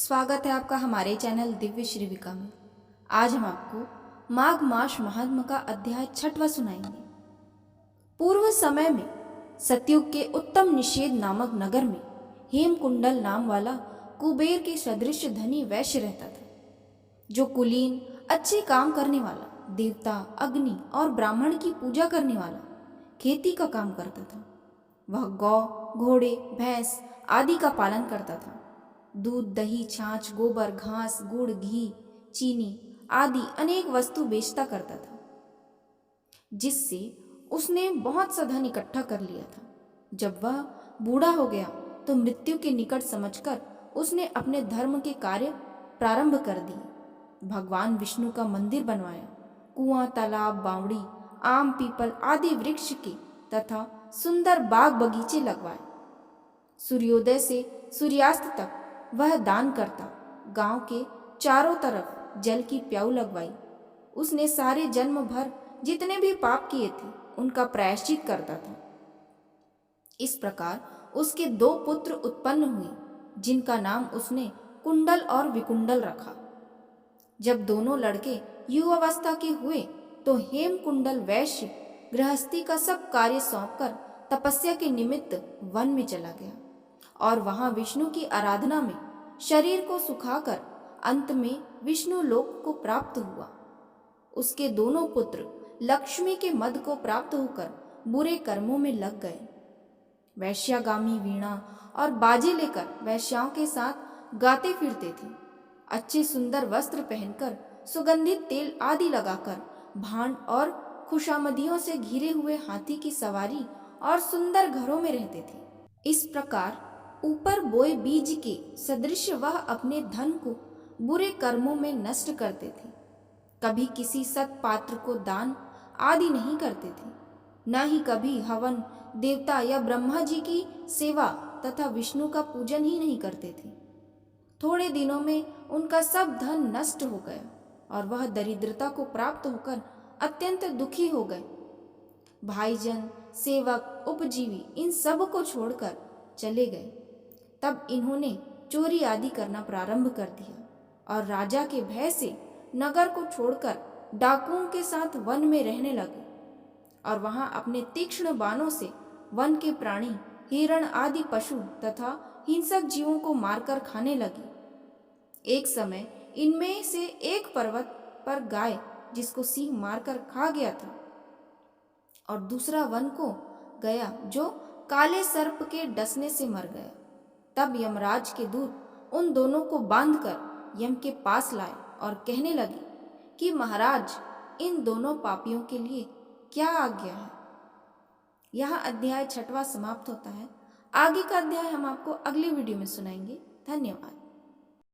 स्वागत है आपका हमारे चैनल दिव्य श्रीविका में। आज हम आपको माघ मास महात्म का अध्याय 6वां सुनाएंगे। पूर्व समय में सतयुग के उत्तम निषेध नामक नगर में हेमकुंडल नाम वाला कुबेर के सदृश धनी वैश्य रहता था, जो कुलीन, अच्छे काम करने वाला, देवता, अग्नि और ब्राह्मण की पूजा करने वाला, खेती का काम करता था। वह गौ, घोड़े, भैंस आदि का पालन करता था। दूध, दही, छाछ, गोबर, घास, गुड़, घी, चीनी आदि अनेक वस्तु बेचता करता था, जिससे उसने बहुत सा धन इकट्ठा कर लिया था। जब वह बूढ़ा हो गया तो मृत्यु के निकट समझकर उसने अपने धर्म के कार्य प्रारंभ कर दिए। भगवान विष्णु का मंदिर बनवाया, कुआं, तालाब, बावड़ी, आम, पीपल आदि वृक्ष के तथा सुंदर बाग बगीचे लगवाए। सूर्योदय से सूर्यास्त तक वह दान करता। गांव के चारों तरफ जल की प्याऊ लगवाई। उसने सारे जन्म भर जितने भी पाप किए थे उनका प्रायश्चित करता था। इस प्रकार उसके 2 पुत्र उत्पन्न हुए, जिनका नाम उसने कुंडल और विकुंडल रखा। जब दोनों लड़के युवावस्था के हुए तो हेमकुंडल वैश्य गृहस्थी का सब कार्य सौंपकर तपस्या के निमित्त वन में चला गया और वहां विष्णु की आराधना में शरीर को सुखाकर अंत में विष्णु लोक को प्राप्त हुआ। उसके दोनों पुत्र लक्ष्मी के मद को प्राप्त होकर बुरे कर्मों में लग गए। वैश्यागामी वीणा और बाजे लेकर वैश्याओं के साथ गाते फिरते थे। अच्छे सुंदर वस्त्र पहनकर, सुगंधित तेल आदि लगाकर, भांड और खुशामदियों से घिरे हुए हाथी की सवारी और सुंदर घरों में रहते थे। इस प्रकार ऊपर बोए बीज के सदृश वह अपने धन को बुरे कर्मों में नष्ट करते थे। कभी किसी सत पात्र को दान आदि नहीं करते थे, न ही कभी हवन, देवता या ब्रह्मा जी की सेवा तथा विष्णु का पूजन ही नहीं करते थे। थोड़े दिनों में उनका सब धन नष्ट हो गया और वह दरिद्रता को प्राप्त होकर अत्यंत दुखी हो गए। भाईजन, सेवक, उपजीवी इन सब को छोड़कर चले गए। तब इन्होंने चोरी आदि करना प्रारंभ कर दिया और राजा के भय से नगर को छोड़कर डाकुओं के साथ वन में रहने लगे और वहां अपने तीक्ष्ण बाणों से वन के प्राणी, हिरण आदि पशु तथा हिंसक जीवों को मारकर खाने लगे। एक समय इनमें से एक पर्वत पर गाय, जिसको सिंह मारकर खा गया था, और दूसरा वन को गया जो काले सर्प के डसने से मर गया। तब यमराज के दूत उन दोनों को बांधकर यम के पास लाए और कहने लगे कि महाराज, इन दोनों पापियों के लिए क्या आज्ञा है। यहाँ अध्याय 6वां समाप्त होता है। आगे का अध्याय हम आपको अगली वीडियो में सुनाएंगे। धन्यवाद।